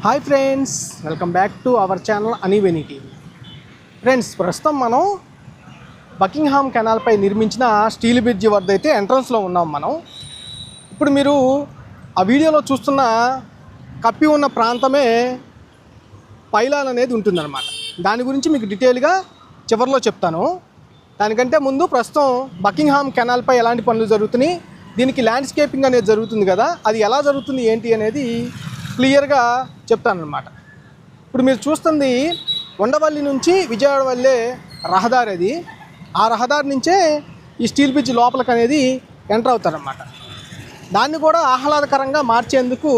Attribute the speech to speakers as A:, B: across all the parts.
A: Hi friends, welcome back to our channel అనివెనీ TV. Friends, ప్రస్తుతం మనం బకింగ్హామ్ కెనాల్పై నిర్మించిన స్టీల్ బ్రిడ్జి వద్ద అయితే ఎంట్రన్స్లో ఉన్నాం. మనం ఇప్పుడు మీరు ఆ వీడియోలో చూస్తున్న కప్పి ఉన్న ప్రాంతమే పైలాన్ అనేది ఉంటుందన్నమాట. దాని గురించి మీకు డీటెయిల్గా చివరిలో చెప్తాను. దానికంటే ముందు ప్రస్తుతం బకింగ్హామ్ కెనాల్పై ఎలాంటి పనులు జరుగుతున్నాయి, దీనికి ల్యాండ్స్కేపింగ్ అనేది జరుగుతుంది కదా, అది ఎలా జరుగుతుంది ఏంటి అనేది క్లియర్గా చెప్తానన్నమాట. ఇప్పుడు మీరు చూస్తుంది ఉండవల్లి నుంచి విజయవాడ వెళ్ళే రహదారి. అది ఆ రహదారి నుంచే ఈ స్టీల్ బ్రిడ్జ్ లోపలికి అనేది ఎంటర్ అవుతారన్నమాట. దాన్ని కూడా ఆహ్లాదకరంగా మార్చేందుకు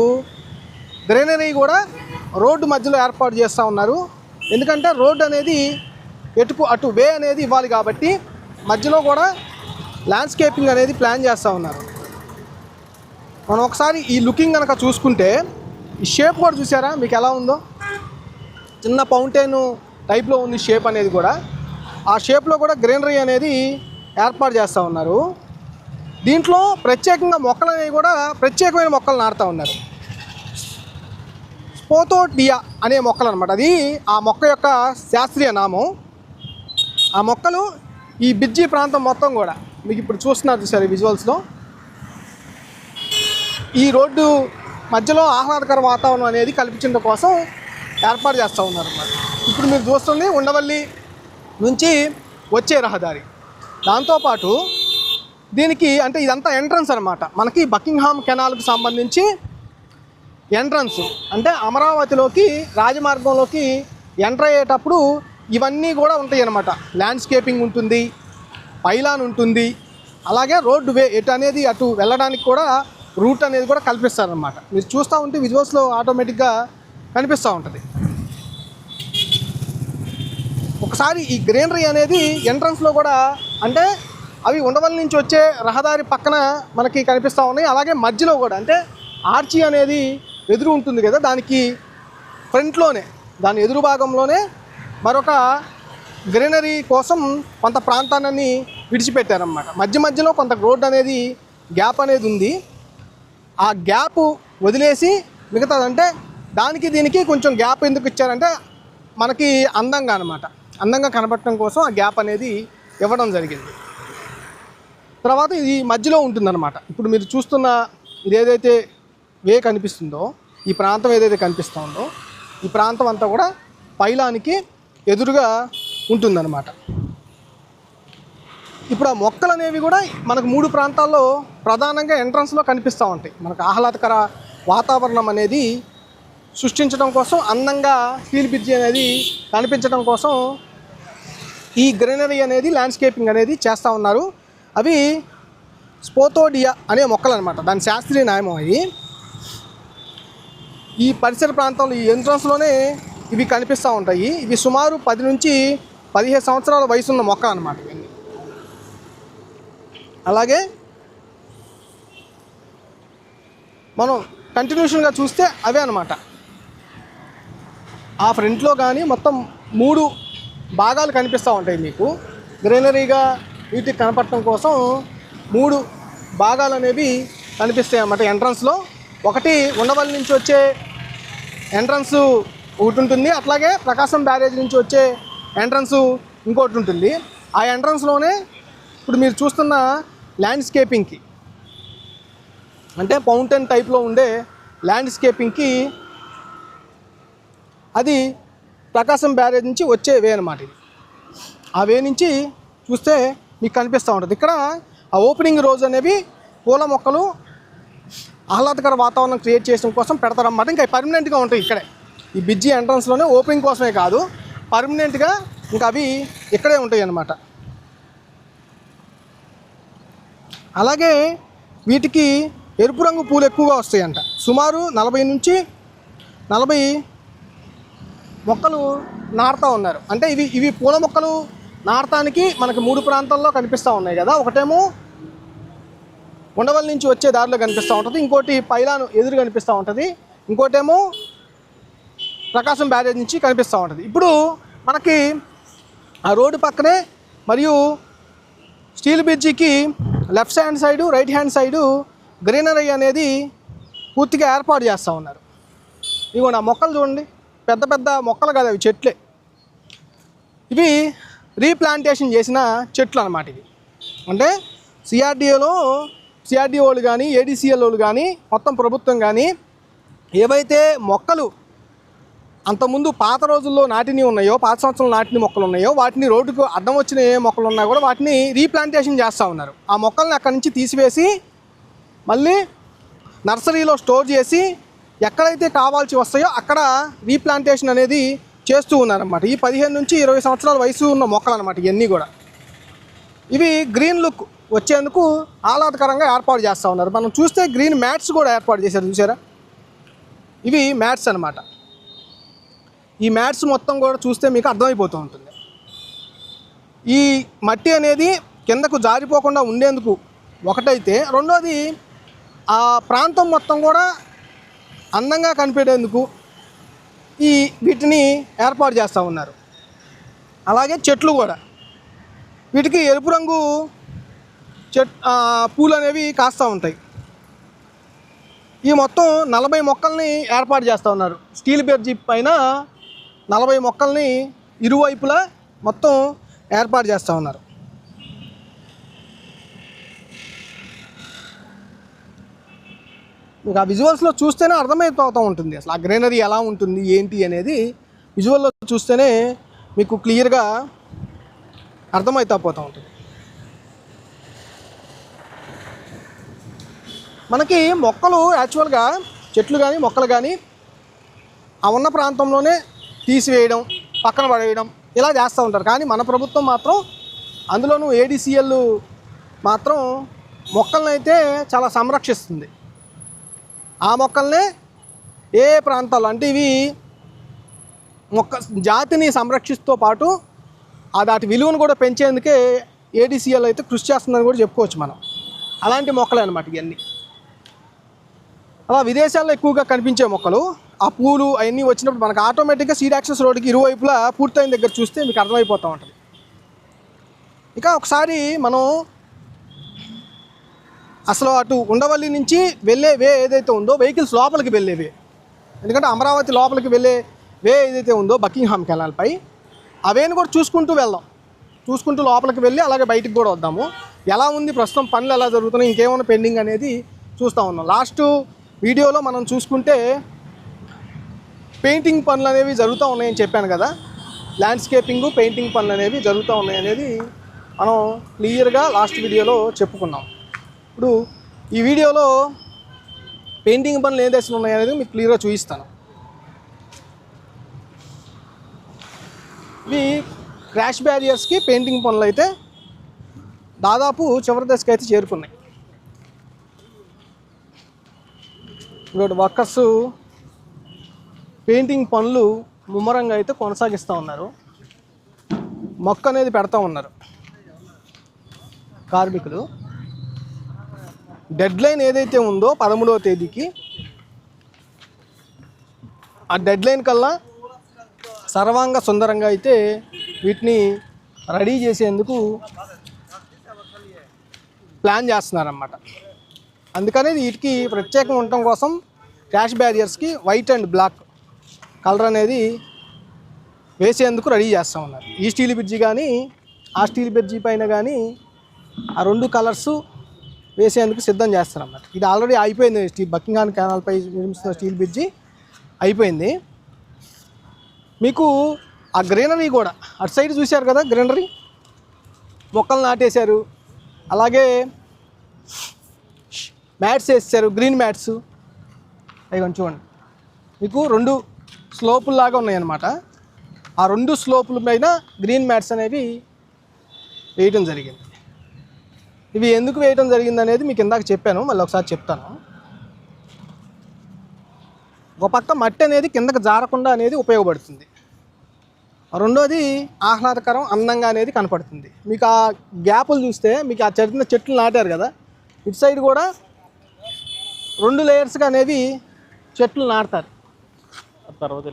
A: గ్రీనరీ కూడా రోడ్డు మధ్యలో ఏర్పాటు చేస్తూ ఉన్నారు. ఎందుకంటే రోడ్డు అనేది అటు వే అనేది ఇవ్వాలి కాబట్టి మధ్యలో కూడా ల్యాండ్స్కేపింగ్ అనేది ప్లాన్ చేస్తూ ఉన్నారు. మనం ఒకసారి ఈ లుకింగ్ కనుక చూసుకుంటే ఈ షేప్ కూడా చూసారా మీకు ఎలా ఉందో, చిన్న ఫౌంటైన్ టైప్లో ఉంది షేప్ అనేది కూడా. ఆ షేప్లో కూడా గ్రీనరీ అనేది ఏర్పాటు చేస్తూ ఉన్నారు. దీంట్లో ప్రత్యేకంగా మొక్కలు అనేవి కూడా ప్రత్యేకమైన మొక్కలు నాటుతూ ఉన్నారు. స్పోతోడియా అనే మొక్కలు అనమాట. అది ఆ మొక్క యొక్క శాస్త్రీయ నామం. ఆ మొక్కలు ఈ బ్రిడ్జి ప్రాంతం మొత్తం కూడా మీకు ఇప్పుడు చూస్తున్నారు చూసారు ఈ విజువల్స్లో. ఈ రోడ్డు మధ్యలో ఆహ్లాదకర వాతావరణం అనేది కల్పించడం కోసం ఏర్పాటు చేస్తూ ఉన్నారు అన్నమాట. ఇప్పుడు మీరు చూస్తుంది ఉండవల్లి నుంచి వచ్చే రహదారి. దాంతోపాటు దీనికి అంటే ఇదంతా ఎంట్రన్స్ అనమాట. మనకి బకింగ్హామ్ కెనాల్కి సంబంధించి ఎంట్రన్స్ అంటే అమరావతిలోకి రాజమార్గంలోకి ఎంటర్ అయ్యేటప్పుడు ఇవన్నీ కూడా ఉంటాయి అన్నమాట. ల్యాండ్స్కేపింగ్ ఉంటుంది, పైలాన్ ఉంటుంది, అలాగే రోడ్డు వే ఎటు అనేది అటు వెళ్ళడానికి కూడా రూట్ అనేది కూడా కల్పిస్తారనమాట. మీరు చూస్తూ ఉంటే విజువల్స్లో ఆటోమేటిక్గా కనిపిస్తూ ఉంటుంది. ఒకసారి ఈ గ్రీనరీ అనేది ఎంట్రన్స్లో కూడా అంటే అవి ఉండవల్లి నుంచి వచ్చే రహదారి పక్కన మనకి కనిపిస్తూ ఉన్నాయి. అలాగే మధ్యలో కూడా అంటే ఆర్చి అనేది ఎదురు ఉంటుంది కదా, దానికి ఫ్రంట్లోనే దాని ఎదురు భాగంలోనే మరొక గ్రీనరీ కోసం కొంత ప్రాంతాన్ని విడిచిపెట్టారన్నమాట. మధ్యలో కొంత రోడ్ అనేది గ్యాప్ అనేది ఉంది. ఆ గ్యాప్ వదిలేసి మిగతాదంటే దానికి దీనికి కొంచెం గ్యాప్ ఎందుకు ఇచ్చారంటే మనకి అందంగా కనబడటం కోసం ఆ గ్యాప్ అనేది ఇవ్వడం జరిగింది. తర్వాత ఇది మధ్యలో ఉంటుందన్నమాట. ఇప్పుడు మీరు చూస్తున్న ఇదేదైతే వే కనిపిస్తుందో, ఈ ప్రాంతం ఏదైతే కనిపిస్తుందో ఈ ప్రాంతం అంతా కూడా పైలానికి ఎదురుగా ఉంటుందన్నమాట. ఇప్పుడు ఆ మొక్కలు అనేవి కూడా మనకు 3 ప్రాంతాల్లో ప్రధానంగా ఎంట్రన్స్లో కనిపిస్తూ ఉంటాయి. మనకు ఆహ్లాదకర వాతావరణం అనేది సృష్టించడం కోసం, అందంగా స్టీల్ బ్రిడ్జి అనేది కనిపించడం కోసం ఈ గ్రీనరీ అనేది ల్యాండ్స్కేపింగ్ అనేది చేస్తూ ఉన్నారు. అవి స్పోతోడియా అనే మొక్కలు అనమాట, దాని శాస్త్రీయ నామం. అవి ఈ పరిసర ప్రాంతంలో ఈ ఎంట్రన్స్లోనే ఇవి కనిపిస్తూ ఉంటాయి. ఇవి సుమారు 10 నుంచి 15 సంవత్సరాల వయసున్న మొక్క అనమాట. అలాగే మనం కంటిన్యూషన్గా చూస్తే అవే అనమాట. ఆ ఫ్రంట్లో కానీ మొత్తం 3 భాగాలు కనిపిస్తూ ఉంటాయి మీకు. గ్రీనరీగా వీటికి కనపడటం కోసం 3 భాగాలు అనేవి కనిపిస్తాయి అన్నమాట ఎంట్రన్స్లో. ఒకటి ఉండవల్లి నుంచి వచ్చే ఎంట్రన్స్ ఒకటి ఉంటుంది, అట్లాగే ప్రకాశం బ్యారేజ్ నుంచి వచ్చే ఎంట్రన్స్ ఇంకోటి ఉంటుంది. ఆ ఎంట్రన్స్లోనే ఇప్పుడు మీరు చూస్తున్న ల్యాండ్స్కేపింగ్కి అంటే ఫౌంటైన్ టైప్లో ఉండే ల్యాండ్స్కేపింగ్కి అది ప్రకాశం బ్యారేజ్ నుంచి వచ్చే వే అనమాట. ఇది ఆ వే నుంచి చూస్తే మీకు కనిపిస్తూ ఉంటుంది. ఇక్కడ ఆ ఓపెనింగ్ రోజు అనేవి పూల మొక్కలు ఆహ్లాదకర వాతావరణం క్రియేట్ చేయడం కోసం పెడతారన్నమాట. ఇంకా పర్మనెంట్గా ఉంటాయి ఇక్కడే ఈ బ్రిడ్జి ఎంట్రన్స్లోనే. ఓపెనింగ్ కోసమే కాదు, పర్మనెంట్గా ఇంకా అవి ఇక్కడే ఉంటాయి అన్నమాట. అలాగే వీటికి ఎరుపు రంగు పూలు ఎక్కువగా వస్తాయంట. సుమారు 40 నుంచి 40 మొక్కలు నాటుతూ ఉన్నారు. అంటే ఇవి పూల మొక్కలు నాటడానికి మనకి 3 ప్రాంతాల్లో కనిపిస్తూ ఉన్నాయి కదా. ఒకటేమో ఉండవల్లి నుంచి వచ్చే దారిలో కనిపిస్తూ ఉంటుంది, ఇంకోటి పైలాను ఎదురు కనిపిస్తూ ఉంటుంది, ఇంకోటేమో ప్రకాశం బ్యారేజ్ నుంచి కనిపిస్తూ ఉంటుంది. ఇప్పుడు మనకి ఆ రోడ్డు పక్కనే మరియు స్టీల్ బ్రిడ్జికి left hand side right hand side greenery అనేది పూర్తిగా ఏర్పాటు చేస్తూ ఉన్నారు. ఇదిగోండి ఆ మొక్కలు చూడండి, పెద్ద పెద్ద మొక్కలు కాదు, అవి చెట్లే. ఇవి రీప్లాంటేషన్ చేసిన చెట్లు అన్నమాట. ఇవి అంటే సిఆర్డిఓలు కానీ ఏడీసీఎల్ఓలు కానీ మొత్తం ప్రభుత్వం కానీ ఏవైతే మొక్కలు అంతకుముందు పాత రోజుల్లో నాటిని ఉన్నాయో, పాత సంవత్సరం నాటిని మొక్కలు ఉన్నాయో, వాటిని రోడ్డుకు అడ్డం వచ్చిన ఏ మొక్కలు ఉన్నా కూడా వాటిని రీప్లాంటేషన్ చేస్తూ ఉన్నారు. ఆ మొక్కల్ని అక్కడి నుంచి తీసివేసి మళ్ళీ నర్సరీలో స్టోర్ చేసి ఎక్కడైతే కావాల్సి వస్తాయో అక్కడ రీప్లాంటేషన్ అనేది చేస్తూ ఉన్నారన్నమాట. ఈ 15 నుంచి 20 సంవత్సరాల వయసు ఉన్న మొక్కలు అన్నమాట ఇవన్నీ కూడా. ఇవి గ్రీన్ లుక్ వచ్చేందుకు ఆహ్లాదకరంగా ఏర్పాటు చేస్తూ ఉన్నారు. మనం చూస్తే గ్రీన్ మ్యాట్స్ కూడా ఏర్పాటు చేశారు, చూసారా? ఇవి మ్యాట్స్ అన్నమాట. ఈ మ్యాట్స్ మొత్తం కూడా చూస్తే మీకు అర్థమైపోతూ ఉంటుంది. ఈ మట్టి అనేది కిందకు జారిపోకుండా ఉండేందుకు ఒకటైతే, రెండోది ఆ ప్రాంతం మొత్తం కూడా అందంగా కనిపెట్టేందుకు వీటిని ఏర్పాటు చేస్తూ ఉన్నారు. అలాగే చెట్లు కూడా, వీటికి ఎరుపు రంగు పూలు అనేవి కాస్తూ ఉంటాయి. ఈ మొత్తం 40 మొక్కల్ని ఏర్పాటు చేస్తూ ఉన్నారు. స్టీల్ బెర్జీ పైన 40 మొక్కల్ని ఇరువైపులా మొత్తం ఏర్పాటు చేస్తూ ఉన్నారు. మీకు ఆ విజువల్స్లో చూస్తేనే అర్థమైపోతూ ఉంటుంది అసలు ఆ గ్రీనరీ ఎలా ఉంటుంది ఏంటి అనేది. విజువల్లో చూస్తేనే మీకు క్లియర్గా అర్థమవుతా పోతూ ఉంటుంది. మనకి మొక్కలు యాక్చువల్గా చెట్లు కానీ మొక్కలు కానీ ఆ ఉన్న ప్రాంతంలోనే తీసివేయడం, పక్కన పడేయడం ఇలా చేస్తూ ఉంటారు. కానీ మన ప్రభుత్వం మాత్రం, అందులోనూ ఏడీసీఎల్ మాత్రం మొక్కలను అయితే చాలా సంరక్షిస్తుంది. ఆ మొక్కల్నే ఏ ప్రాంతాల్లో అంటే ఇవి మొక్క జాతిని సంరక్షిస్తూ పాటు వాటి విలువను కూడా పెంచేందుకే ఏడీసీఎల్ అయితే కృషి చేస్తుందని కూడా చెప్పుకోవచ్చు మనం. అలాంటి మొక్కలే అన్నమాట ఇవన్నీ. అలా విదేశాల్లో ఎక్కువగా కనిపించే మొక్కలు, ఆ పూలు అవన్నీ వచ్చినప్పుడు మనకు ఆటోమేటిక్గా సీడ్ యాక్సెస్ రోడ్డుకి ఇరువైపులా పూర్తయిన దగ్గర చూస్తే మీకు అర్థమైపోతూ ఉంటుంది. ఇక ఒకసారి మనం అసలు అటు ఉండవల్లి నుంచి వెళ్ళే వే ఏదైతే ఉందో, వెహికల్స్ లోపలికి వెళ్ళే వే, ఎందుకంటే అమరావతి లోపలికి వెళ్ళే వే ఏదైతే ఉందో బకింగ్హామ్ కెనాల్పై, ఆ వేని కూడా చూసుకుంటూ వెళ్దాం. చూసుకుంటూ లోపలికి వెళ్ళి అలాగే బయటికి కూడా వద్దాము. ఎలా ఉంది ప్రస్తుతం, పనులు ఎలా జరుగుతున్నాయి, ఇంకేమైనా పెండింగ్ అనేది చూస్తూ ఉన్నాం. లాస్ట్ వీడియోలో మనం చూసుకుంటే పెయింటింగ్ పనులు అనేవి జరుగుతూ ఉన్నాయని చెప్పాను కదా. ల్యాండ్స్కేపింగ్, పెయింటింగ్ పనులు అనేవి జరుగుతూ ఉన్నాయి అనేది మనం క్లియర్గా లాస్ట్ వీడియోలో చెప్పుకున్నాం. ఇప్పుడు ఈ వీడియోలో పెయింటింగ్ పనులు ఏం దశలు ఉన్నాయి అనేది మీకు క్లియర్గా చూపిస్తాను. ఇవి క్రాష్ బ్యారియర్స్కి పెయింటింగ్ పనులు అయితే దాదాపు చివరి దశకు అయితే చేరుకున్నాయి. ఇక్కడ వర్కర్స్ పెయింటింగ్ పనులు ముమ్మరంగా అయితే కొనసాగిస్తూ ఉన్నారు. మొక్క అనేది పెడతా ఉన్నారు కార్మికులు. డెడ్ లైన్ ఏదైతే ఉందో 13వ తేదీకి, ఆ డెడ్ లైన్ కల్లా సర్వాంగ సుందరంగా అయితే వీటిని రెడీ చేసేందుకు ప్లాన్ చేస్తున్నారన్నమాట. అందుకని వీటికి ప్రత్యేకం ఉండటం కోసం క్రాష్ బ్యారియర్స్కి వైట్ అండ్ బ్లాక్ కలర్ అనేది వేసేందుకు రెడీ చేస్తూ ఉన్నారు. ఈ స్టీల్ బ్రిడ్జి కానీ ఆ స్టీల్ బ్రిడ్జి పైన కానీ ఆ 2 కలర్స్ వేసేందుకు సిద్ధం చేస్తారన్నమాట. ఇది ఆల్రెడీ అయిపోయింది. బకింగ్హామ్ కెనాల్పై నిర్మిస్తున్న స్టీల్ బ్రిడ్జి అయిపోయింది. మీకు ఆ గ్రీనరీ కూడా అటు సైడ్ చూశారు కదా, గ్రీనరీ మొక్కలు నాటేశారు. అలాగే మ్యాట్స్ వేసారు, గ్రీన్ మ్యాట్స్. అవి కొంచెం చూడండి, మీకు 2 స్లోపుల్లాగా ఉన్నాయన్నమాట. ఆ 2 స్లోపుల పైన గ్రీన్ మ్యాట్స్ అనేవి వేయటం జరిగింది. ఇవి ఎందుకు వేయటం జరిగింది అనేది మీకు ఇందాక చెప్పాను, మళ్ళీ ఒకసారి చెప్తాను. ఒక పక్క మట్టి అనేది కిందకి జారకుండా అనేది ఉపయోగపడుతుంది. రెండోది ఆహ్లాదకరం, అందంగా అనేది కనపడుతుంది. మీకు ఆ గ్యాపులు చూస్తే మీకు ఆ చెట్లు నాటారు కదా, ఇటు సైడ్ కూడా 2 లేయర్స్గా అనేవి చెట్లు నాటుతారు. తర్వాత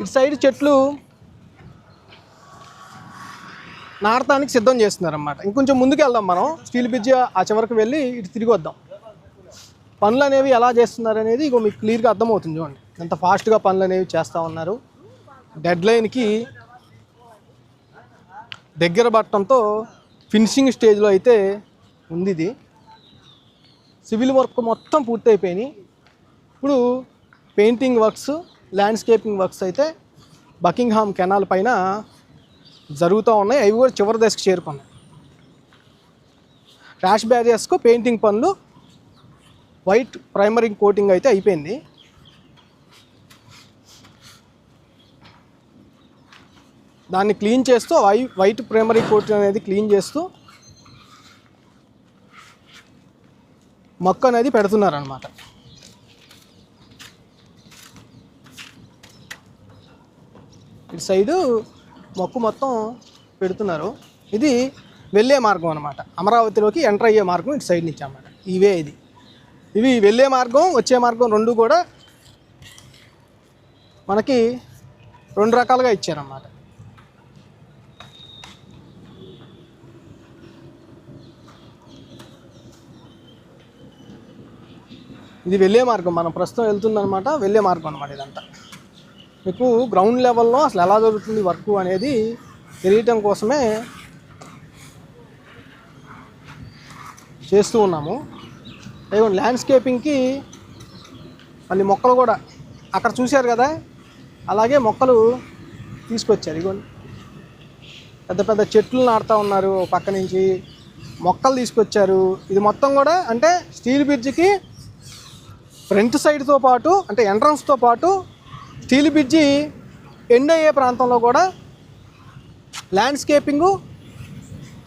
A: ఇటు సైడ్ చెట్లు నాటడానికి సిద్ధం చేస్తున్నారన్నమాట. ఇంకొంచెం ముందుకు వెళ్దాం మనం. స్టీల్ బ్రిడ్జి ఆ చివరికి వెళ్ళి ఇటు తిరిగి వద్దాం. పనులు అనేవి ఎలా చేస్తున్నారు అనేది ఇగో మీకు క్లియర్గా అర్థమవుతుంది. చూడండి ఎంత ఫాస్ట్గా పనులు అనేవి చేస్తూ ఉన్నారు. డెడ్ లైన్కి దగ్గర పడటంతో ఫినిషింగ్ స్టేజ్లో అయితే ఉంది. ఇది సివిల్ వర్క్ మొత్తం పూర్తయిపోయినాయి. ఇప్పుడు పెయింటింగ్ వర్క్స్, ల్యాండ్స్కేపింగ్ వర్క్స్ అయితే బకింగ్హామ్ కెనాల్ పైన జరుగుతూ ఉన్నాయి. అవి కూడా చివరి దశకు చేరుకున్నాయి. ర్యాష్ బ్యారియర్స్కు పెయింటింగ్ పనులు, వైట్ ప్రైమరీ కోటింగ్ అయితే అయిపోయింది. దాన్ని క్లీన్ చేస్తూ వైట్ ప్రైమరీ కోటింగ్ అనేది క్లీన్ చేస్తూ మొక్క అనేది పెడుతున్నారనమాట. ఇటు సైడు మొక్కు మొత్తం పెడుతున్నారు. ఇది వెళ్ళే మార్గం అనమాట. అమరావతిలోకి ఎంటర్ అయ్యే మార్గం ఇటు సైడ్ నుంచి అన్నమాట. ఇవి వెళ్ళే మార్గం, వచ్చే మార్గం రెండు కూడా మనకి రెండు రకాలుగా ఇచ్చారన్నమాట. ఇది వెళ్ళే మార్గం, మనం ప్రస్తుతం వెళ్తుందనమాట. వెళ్ళే మార్గం అనమాట. ఇదంతా మీకు గ్రౌండ్ లెవెల్లో అసలు ఎలా జరుగుతుంది వర్క్ అనేది తెలియటం కోసమే చేస్తూ ఉన్నాము. ఇదిగోండి ల్యాండ్స్కేపింగ్కి మళ్ళీ మొక్కలు కూడా అక్కడ చూశారు కదా, అలాగే మొక్కలు తీసుకొచ్చారు. ఇదిగోండి పెద్ద పెద్ద చెట్లు నాటుతూ ఉన్నారు. పక్క నుంచి మొక్కలు తీసుకొచ్చారు. ఇది మొత్తం కూడా అంటే స్టీల్ బ్రిడ్జికి ఫ్రంట్ సైడ్తో పాటు అంటే ఎంట్రన్స్తో పాటు స్టీల్ బ్రిడ్జి ఎండ్ అయ్యే ప్రాంతంలో కూడా ల్యాండ్స్కేపింగు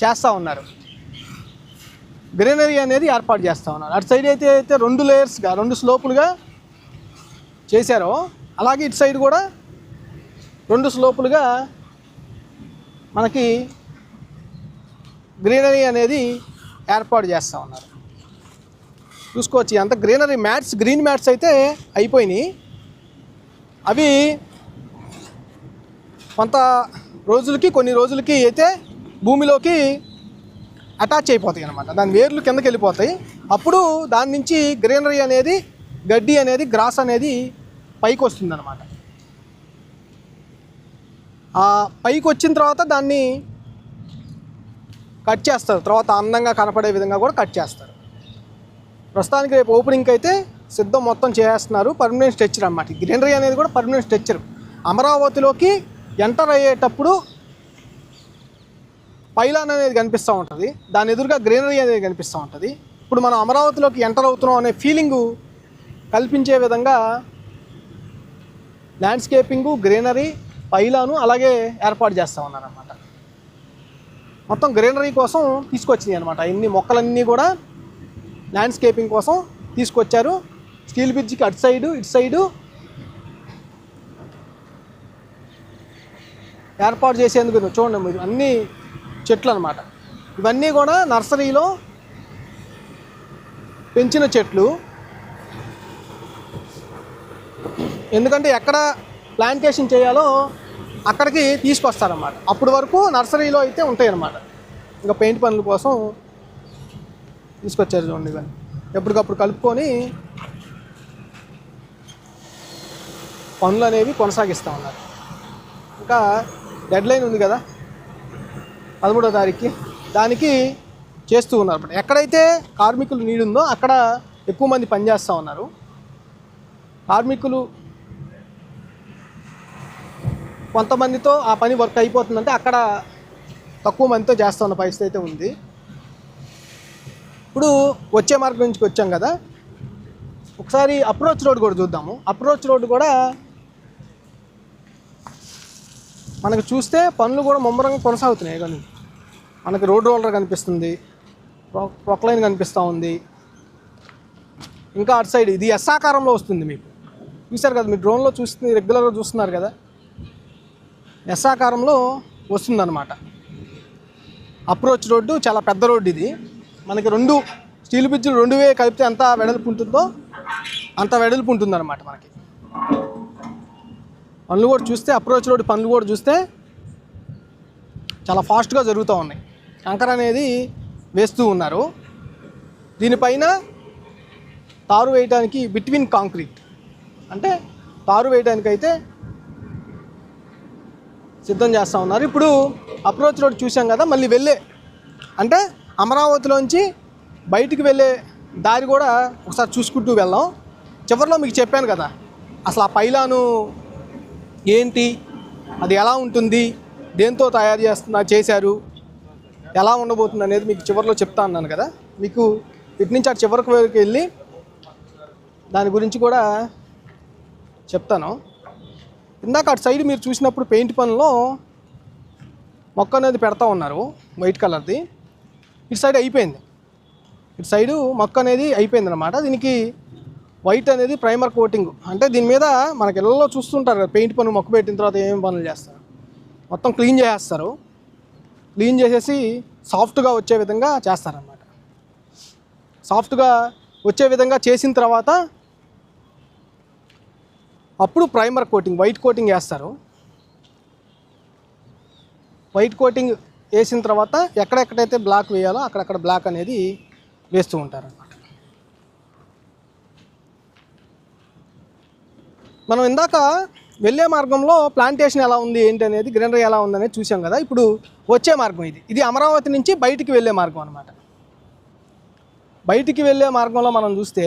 A: చేస్తూ ఉన్నారు. గ్రీనరీ అనేది ఏర్పాటు చేస్తూ ఉన్నారు. అటు సైడ్ అయితే రెండు లేయర్స్గా, రెండు స్లోపులుగా చేశారో అలాగే ఇటు సైడ్ కూడా రెండు స్లోపులుగా మనకి గ్రీనరీ అనేది ఏర్పాటు చేస్తూ ఉన్నారు. చూసుకోవచ్చు అంత గ్రీనరీ మ్యాట్స్, గ్రీన్ మ్యాట్స్ అయితే అయిపోయినాయి. అవి కొన్ని రోజులకి అయితే భూమిలోకి అటాచ్ అయిపోతాయి అన్నమాట. దాని వేర్లు కిందకి వెళ్ళిపోతాయి. అప్పుడు దాని నుంచి గ్రీనరీ అనేది, గడ్డి అనేది, గ్రాస్ అనేది పైకి వస్తుంది అన్నమాట. ఆ పైకి వచ్చిన తర్వాత దాన్ని కట్ చేస్తారు. తర్వాత అందంగా కనపడే విధంగా కూడా కట్ చేస్తారు. ప్రస్తుతానికి రేపు ఓపెనింగ్కి అయితే సిద్ధం మొత్తం చేస్తున్నారు. పర్మనెంట్ స్ట్రక్చర్ అన్నమాట. గ్రీనరీ అనేది కూడా పర్మనెంట్ స్ట్రక్చర్. అమరావతిలోకి ఎంటర్ అయ్యేటప్పుడు పైలాన్ అనేది కనిపిస్తూ ఉంటుంది. దాని ఎదురుగా గ్రీనరీ అనేది కనిపిస్తూ ఉంటుంది. ఇప్పుడు మనం అమరావతిలోకి ఎంటర్ అవుతున్నాం అనే ఫీలింగు కల్పించే విధంగా ల్యాండ్స్కేపింగు, గ్రీనరీ, పైలాను అలాగే ఏర్పాటు చేస్తూ ఉన్నారన్నమాట. మొత్తం గ్రీనరీ కోసం తీసుకొచ్చినాయి అనమాట. ఇన్ని మొక్కలన్నీ కూడా ల్యాండ్స్కేపింగ్ కోసం తీసుకొచ్చారు. స్టీల్ బ్రిడ్జికి అటు సైడు, ఇటు సైడు ఏర్పాటు చేసేందుకు చూడండి మీరు అన్ని చెట్లు అనమాట. ఇవన్నీ కూడా నర్సరీలో పెంచిన చెట్లు. ఎందుకంటే ఎక్కడ ప్లాంటేషన్ చేయాలో అక్కడికి తీసుకొస్తారన్నమాట. అప్పటి వరకు నర్సరీలో అయితే ఉంటాయి అన్నమాట. ఇంకా పెయింట్ పనుల కోసం తీసుకొచ్చారు చూడండి. ఇవన్నీ ఎప్పటికప్పుడు కలుపుకొని పనులు అనేవి కొనసాగిస్తూ ఉన్నారు. ఇంకా డెడ్ లైన్ ఉంది కదా 13వ తారీఖుకి, దానికి చేస్తూ ఉన్నారు. ఎక్కడైతే కార్మికులు నీడ్ ఉందో అక్కడ ఎక్కువ మంది పనిచేస్తూ ఉన్నారు. కార్మికులు కొంతమందితో ఆ పని వర్క్ అయిపోతుందంటే అక్కడ తక్కువ మందితో చేస్తున్న పరిస్థితి అయితే ఉంది. ఇప్పుడు వచ్చే మార్గం నుంచి వచ్చాం కదా, ఒకసారి అప్రోచ్ రోడ్ కూడా చూద్దాము. అప్రోచ్ రోడ్ కూడా మనకు చూస్తే పనులు కూడా ముమ్మరంగా కొనసాగుతున్నాయి. కానీ మనకి రోడ్ రోలర్ కనిపిస్తుంది, ప్రొక్లైన్ కనిపిస్తూ ఉంది. ఇంకా అటు సైడ్ ఇది ఎస్ ఆకారంలో వస్తుంది. మీకు చూశారు కదా, మీరు డ్రోన్లో చూస్తుంది, రెగ్యులర్గా చూస్తున్నారు కదా, ఎస్ ఆకారంలో వస్తుందన్నమాట. అప్రోచ్ రోడ్డు చాలా పెద్ద రోడ్డు. ఇది మనకి రెండు స్టీల్ బ్రిడ్జ్లు రెండు వే కలిపితే ఎంత వెడల్పు ఉంటుందో అంత వెడల్పు ఉంటుందన్నమాట. మనకి పనులు కూడా చూస్తే, అప్రోచ్ రోడ్ పనులు కూడా చూస్తే చాలా ఫాస్ట్గా జరుగుతూ ఉన్నాయి. కంకర అనేది వేస్తూ ఉన్నారు. దీనిపైన తారు వేయడానికి బిట్వీన్ కాంక్రీట్ అంటే తారు వేయడానికి అయితే సిద్ధం చేస్తూ ఉన్నారు. ఇప్పుడు అప్రోచ్ రోడ్ చూసాం కదా, మళ్ళీ వెళ్ళే అంటే అమరావతిలోంచి బయటికి వెళ్ళే దారి కూడా ఒకసారి చూసుకుంటూ వెళ్దాం. చివరిలో మీకు చెప్పాను కదా అసలు ఆ పైలాను ఏంటి, అది ఎలా ఉంటుంది, దేంతో తయారు చేశారు, ఎలా ఉండబోతుంది అనేది మీకు చివరిలో చెప్తా అన్నాను కదా. మీకు ఇటు నుంచి అటు చివరికి వరకు వెళ్ళి దాని గురించి కూడా చెప్తాను. ఇందాక అటు సైడ్ మీరు చూసినప్పుడు పెయింట్ పనుల్లో మొక్క అనేది పెడతా ఉన్నారు వైట్ కలర్ది. ఇటు సైడ్ అయిపోయింది, ఇటు సైడు మొక్క అనేది అయిపోయింది అనమాట. దీనికి వైట్ అనేది ప్రైమర్ కోటింగ్ అంటే దీని మీద మనకి ఇళ్ళలో చూస్తుంటారు కదా, పెయింట్ పనులు మొక్క పెట్టిన తర్వాత ఏమేమి పనులు చేస్తారు, మొత్తం క్లీన్ చేసేస్తారు. క్లీన్ చేసేసి సాఫ్ట్గా వచ్చే విధంగా చేస్తారన్నమాట. సాఫ్ట్గా వచ్చే విధంగా చేసిన తర్వాత అప్పుడు ప్రైమర్ కోటింగ్ వైట్ కోటింగ్ వేస్తారు. వైట్ కోటింగ్ వేసిన తర్వాత ఎక్కడెక్కడైతే బ్లాక్ వేయాలో అక్కడక్కడ బ్లాక్ అనేది వేస్తూ ఉంటారన్నమాట. మనం ఇందాక వెళ్ళే మార్గంలో ప్లాంటేషన్ ఎలా ఉంది ఏంటి అనేది, గ్రీనరీ ఎలా ఉంది అనేది చూసాం కదా. ఇప్పుడు వచ్చే మార్గం ఇది అమరావతి నుంచి బయటికి వెళ్ళే మార్గం అనమాట. బయటికి వెళ్ళే మార్గంలో మనం చూస్తే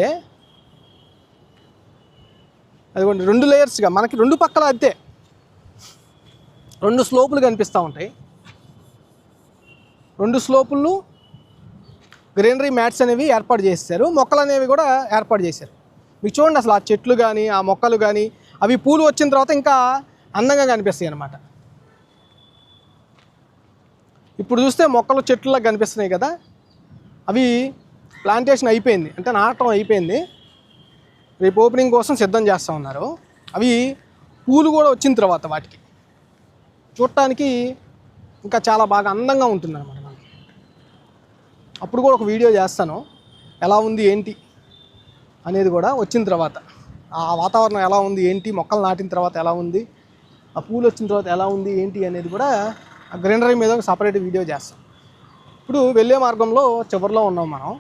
A: అదిగోండి 2 లేయర్స్గా మనకి 2 పక్కల అంతే 2 స్లోపులు కనిపిస్తూ ఉంటాయి. 2 స్లోపులు గ్రీనరీ మ్యాట్స్ అనేవి ఏర్పాటు చేశారు, మొక్కలు అనేవి కూడా ఏర్పాటు చేశారు. మీకు చూడండి అసలు ఆ చెట్లు కానీ ఆ మొక్కలు కానీ అవి పూలు వచ్చిన తర్వాత ఇంకా అందంగా కనిపిస్తాయి అన్నమాట. ఇప్పుడు చూస్తే మొక్కలు చెట్లులా కనిపిస్తున్నాయి కదా, అవి ప్లాంటేషన్ అయిపోయింది అంటే నాటడం అయిపోయింది, రేపు ఓపెనింగ్ కోసం సిద్ధం చేస్తూ ఉన్నారు. అవి పూలు కూడా వచ్చిన తర్వాత వాటికి చూడటానికి ఇంకా చాలా బాగా అందంగా ఉంటుంది అన్నమాట. మనకి అప్పుడు కూడా ఒక వీడియో చేస్తాను ఎలా ఉంది ఏంటి అనేది కూడా వచ్చిన తర్వాత, ఆ వాతావరణం ఎలా ఉంది ఏంటి, మొక్కలు నాటిన తర్వాత ఎలా ఉంది, ఆ పూలు వచ్చిన తర్వాత ఎలా ఉంది ఏంటి అనేది కూడా ఆ గ్రీనరీ మీద ఒక సపరేట్ వీడియో చేస్తాం. ఇప్పుడు వెళ్ళే మార్గంలో చివరిలో ఉన్నాం మనం.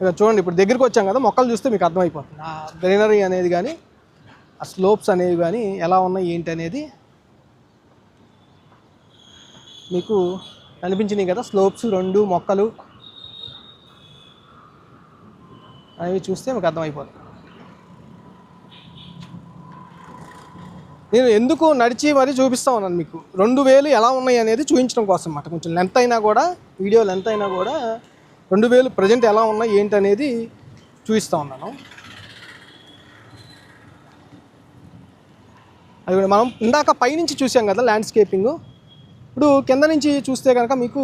A: ఇక చూడండి ఇప్పుడు దగ్గరికి వచ్చాం కదా, మొక్కలు చూస్తే మీకు అర్థమైపోతుంది ఆ గ్రీనరీ అనేది కానీ ఆ స్లోప్స్ అనేవి కానీ ఎలా ఉన్నాయి ఏంటి అనేది మీకు కనిపించినాయి కదా. స్లోప్స్ 2 మొక్కలు అనేవి చూస్తే మీకు అర్థమైపోతుంది. నేను ఎందుకు నడిచి మరీ చూపిస్తూ ఉన్నాను మీకు 2000 ఎలా ఉన్నాయి అనేది చూపించడం కోసం అన్నమాట. కొంచెం లెంత్ అయినా కూడా, వీడియో లెంత్ అయినా కూడా 2000 ప్రజెంట్ ఎలా ఉన్నాయి ఏంటి అనేది చూపిస్తూ ఉన్నాను. అది కూడా మనం ఇందాక పైనుంచి చూసాం కదా ల్యాండ్స్కేపింగ్, ఇప్పుడు కింద నుంచి చూస్తే కనుక మీకు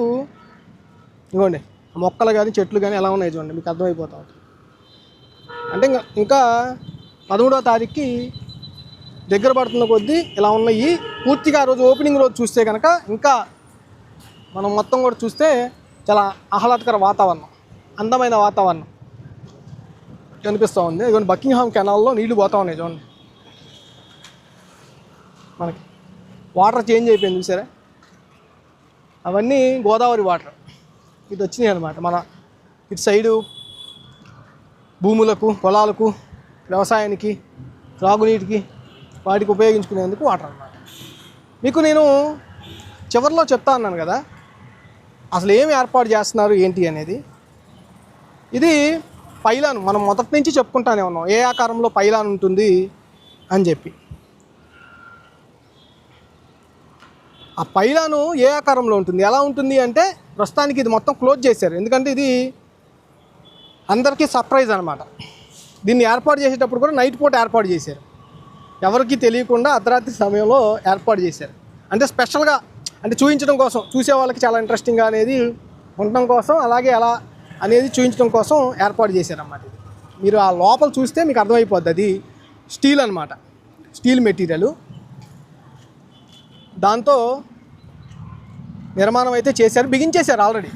A: ఇవ్వండి మొక్కలు కానీ చెట్లు కానీ ఎలా ఉన్నాయి చూడండి, మీకు అర్థమైపోతా ఉంటుంది. అంటే ఇంకా 13వ తారీఖుకి దగ్గర పడుతున్న కొద్దీ ఇలా ఉన్నాయి. పూర్తిగా ఆ రోజు ఓపెనింగ్ రోజు చూస్తే కనుక ఇంకా మనం మొత్తం కూడా చూస్తే చాలా ఆహ్లాదకర వాతావరణం, అందమైన వాతావరణం కనిపిస్తూ ఉంది. ఇదిగోండి బకింగ్హామ్ కెనాల్లో నీళ్లు పోతూ ఉన్నాయి చూడండి, మనకి వాటర్ చేంజ్ అయిపోయింది చూసారా, అవన్నీ గోదావరి వాటర్ ఇది వచ్చినాయి అనమాట. మన ఇటు సైడు భూములకు, పొలాలకు, వ్యవసాయానికి, త్రాగునీటికి వాటికి ఉపయోగించుకునేందుకు వాటర్ అన్నమాట. మీకు నేను చివరిలో చెప్తా అన్నాను కదా అసలు ఏమి ఏర్పాటు చేస్తున్నారు ఏంటి అనేది. ఇది పైలాన్, మనం మొదటి నుంచి చెప్పుకుంటానే ఉన్నాం ఏ ఆకారంలో పైలాన్ ఉంటుంది అని చెప్పి. ఆ పైలాను ఏ ఆకారంలో ఉంటుంది, ఎలా ఉంటుంది అంటే ప్రస్తుతానికి ఇది మొత్తం క్లోజ్ చేశారు, ఎందుకంటే ఇది అందరికీ సర్ప్రైజ్ అనమాట. దీన్ని ఏర్పాటు చేసేటప్పుడు కూడా నైట్ పూట ఏర్పాటు చేశారు, ఎవరికి తెలియకుండా అర్ధరాత్రి సమయంలో ఏర్పాటు చేశారు. అంటే స్పెషల్గా అంటే చూపించడం కోసం, చూసే వాళ్ళకి చాలా ఇంట్రెస్టింగ్గా అనేది ఉండటం కోసం, అలాగే ఎలా అనేది చూపించడం కోసం ఏర్పాటు చేశారన్నమాట. ఇది మీరు ఆ లోపల చూస్తే మీకు అర్థమైపోద్ది, అది స్టీల్ అనమాట, స్టీల్ మెటీరియల్, దాంతో నిర్మాణం అయితే చేశారు, బిగించేశారు ఆల్రెడీ.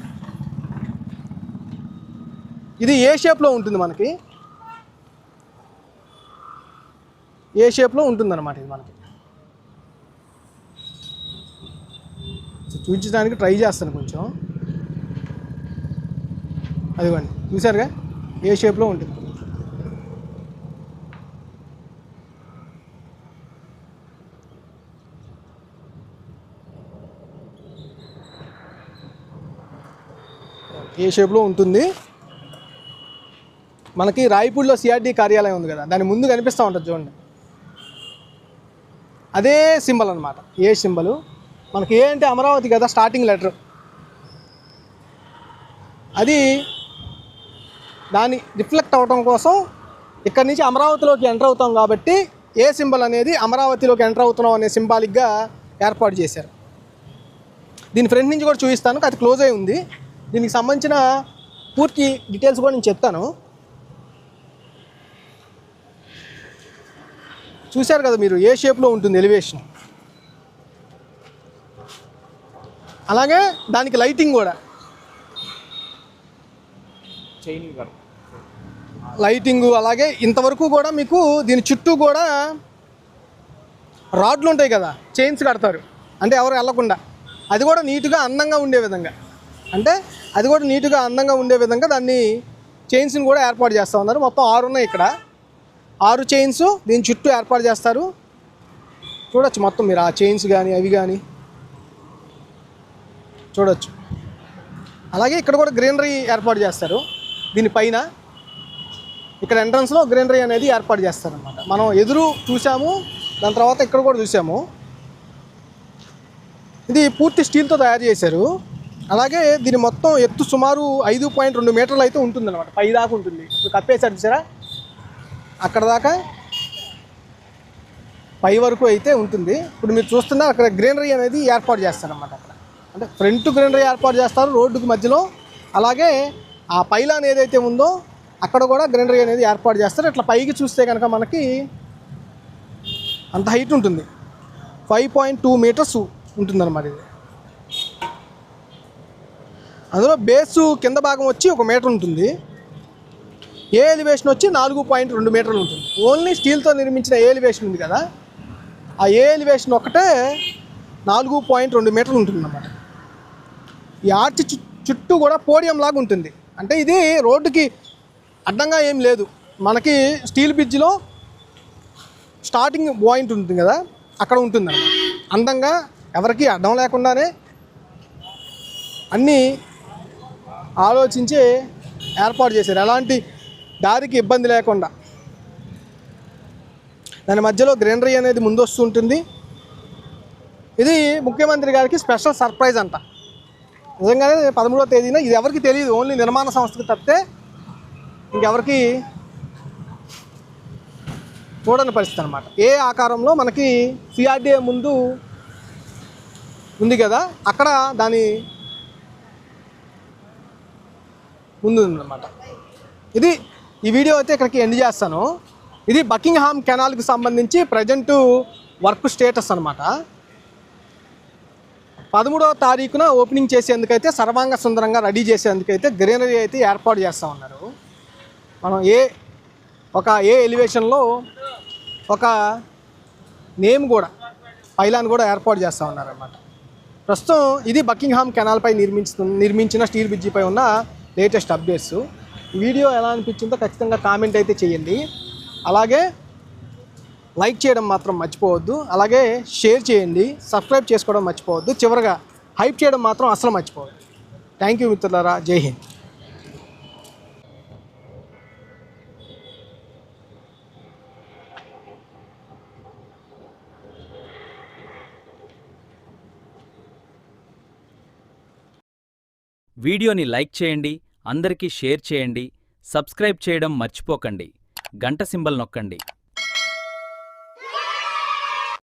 A: ఇది ఏ షేప్లో ఉంటుంది, మనకి ఏ షేప్లో ఉంటుందన్నమాట. ఇది మనకి చూపించడానికి ట్రై చేస్తాను కొంచెం. అదిగోండి చూసారుగా ఏ షేప్లో ఉంటుంది. ఏ షేప్లో ఉంటుంది. మనకి రాయపూడిలో సిఆర్డీ కార్యాలయం ఉంది కదా, దాని ముందు కనిపిస్తూ ఉంటుంది చూడండి, అదే సింబల్ అనమాట. ఏ సింబల్ మనకి ఏ అంటే అమరావతి కదా స్టార్టింగ్ లెటర్, అది దాన్ని రిఫ్లెక్ట్ అవ్వడం కోసం ఇక్కడి నుంచి అమరావతిలోకి ఎంటర్ అవుతాం కాబట్టి ఏ సింబల్ అనేది అమరావతిలోకి ఎంటర్ అవుతున్నాం అనే సింబాలిక్గా ఏర్పాటు చేశారు. దీని ఫ్రంట్ నుంచి కూడా చూపిస్తాను, అది క్లోజ్ అయి ఉంది. దీనికి సంబంధించిన పూర్తి డీటెయిల్స్ కూడా నేను చెప్తాను. చూశారు కదా మీరు ఏ షేప్లో ఉంటుంది ఎలివేషన్. అలాగే దానికి లైటింగ్ కూడా, లైటింగు, అలాగే ఇంతవరకు కూడా మీకు దీని చుట్టూ కూడా రాడ్లు ఉంటాయి కదా, చైన్స్ కడతారు అంటే ఎవరు వెళ్ళకుండా, అది కూడా నీట్గా అందంగా ఉండే విధంగా, అంటే అది కూడా నీట్గా అందంగా ఉండే విధంగా దాన్ని చైన్స్ని కూడా ఏర్పాటు చేస్తూ ఉన్నారు. మొత్తం 6 ఉన్నాయి ఇక్కడ, 6 చైన్స్ దీని చుట్టూ ఏర్పాటు చేస్తారు. చూడొచ్చు మొత్తం మీరు ఆ చైన్స్ కానీ అవి కానీ చూడొచ్చు. అలాగే ఇక్కడ కూడా గ్రీనరీ ఏర్పాటు చేస్తారు. దీనిపైన ఇక్కడ ఎంట్రన్స్లో గ్రీనరీ అనేది ఏర్పాటు చేస్తారనమాట. మనం ఎదురు చూసాము, దాని తర్వాత ఇక్కడ కూడా చూసాము. ఇది పూర్తి స్టీల్తో తయారు చేశారు. అలాగే దీని మొత్తం ఎత్తు సుమారు 5.2 మీటర్లు అయితే ఉంటుందన్నమాట, పై దాకా ఉంటుంది. ఇప్పుడు కప్పేసారు చూసారా, అక్కడ దాకా పై వరకు అయితే ఉంటుంది. ఇప్పుడు మీరు చూస్తున్నారు అక్కడ గ్రీనరీ అనేది ఏర్పాటు చేస్తారన్నమాట. అక్కడ అంటే ఫ్రంట్ గ్రీనరీ ఏర్పాటు చేస్తారు రోడ్డుకి మధ్యలో, అలాగే ఆ పైలాన్ ఏదైతే ఉందో అక్కడ కూడా గ్రీనరీ అనేది ఏర్పాటు చేస్తారు. ఇట్లా పైకి చూస్తే కనుక మనకి అంత హైట్ ఉంటుంది, 5.2 మీటర్స్ ఉంటుందన్నమాట ఇది. అందులో బేసు కింద భాగం వచ్చి 1 మీటర్ ఉంటుంది. ఏ ఎలివేషన్ వచ్చి 4.2 మీటర్లు ఉంటుంది. ఓన్లీ స్టీల్తో నిర్మించిన ఏ ఎలివేషన్ ఉంది కదా, ఆ ఏ ఎలివేషన్ ఒకటే 4.2 మీటర్లు ఉంటుంది అన్నమాట. ఈ ఆర్చ్ చుట్టూ కూడా పోడియం లాగా ఉంటుంది. అంటే ఇది రోడ్డుకి అడ్డంగా ఏం లేదు, మనకి స్టీల్ బ్రిడ్జ్లో స్టార్టింగ్ పాయింట్ ఉంటుంది కదా అక్కడ ఉంటుంది అన్నమాట. అందంగా ఎవరికి అడ్డం లేకుండానే అన్నీ ఆలోచించి ఏర్పాటు చేశారు, ఎలాంటి దారికి ఇబ్బంది లేకుండా. దాని మధ్యలో గ్రీనరీ అనేది ముందు వస్తుంటుంది. ఇది ముఖ్యమంత్రి గారికి స్పెషల్ సర్ప్రైజ్ అంట. నిజంగానే 13వ తేదీన ఇది ఎవరికి తెలియదు, ఓన్లీ నిర్మాణ సంస్థకి తప్పితే ఇంకెవరికి చూడని పరిస్థితి అనమాట. ఏ ఆకారంలో మనకి సిఆర్డీఏ ముందు ఉంది కదా అక్కడ దాని ముందు ఉందన్నమాట. ఇది ఈ వీడియో అయితే ఇక్కడికి ఎండ్ చేస్తాను. ఇది బకింగ్హామ్ కెనాల్కి సంబంధించి ప్రజెంటు వర్క్ స్టేటస్ అనమాట. 13వ తారీఖున ఓపెనింగ్ చేసేందుకైతే సర్వాంగ సుందరంగా రెడీ చేసేందుకైతే గ్రీనరీ అయితే ఏర్పాటు చేస్తూ ఉన్నారు. మనం ఏ ఎలివేషన్లో ఒక నేమ్ కూడా పైలాన్ కూడా ఏర్పాటు చేస్తూ ఉన్నారన్నమాట. ప్రస్తుతం ఇది బకింగ్హామ్ కెనాల్పై నిర్మించిన స్టీల్ బ్రిడ్జిపై ఉన్న లేటెస్ట్ అప్డేట్స్. ఈ వీడియో ఎలా అనిపించిందో ఖచ్చితంగా కామెంట్ అయితే చేయండి. అలాగే లైక్ చేయడం మాత్రం మర్చిపోవద్దు, అలాగే షేర్ చేయండి, సబ్స్క్రైబ్ చేసుకోవడం మర్చిపోవద్దు, చివరగా హైప్ చేయడం మాత్రం అసలు మర్చిపోవద్దు. థ్యాంక్ యూ మిత్రులారా, జై హింద్.
B: వీడియోని లైక్ చేయండి, అందరికీ షేర్ చేయండి, సబ్స్క్రైబ్ చేయడం మర్చిపోకండి, గంట సింబల్ నొక్కండి.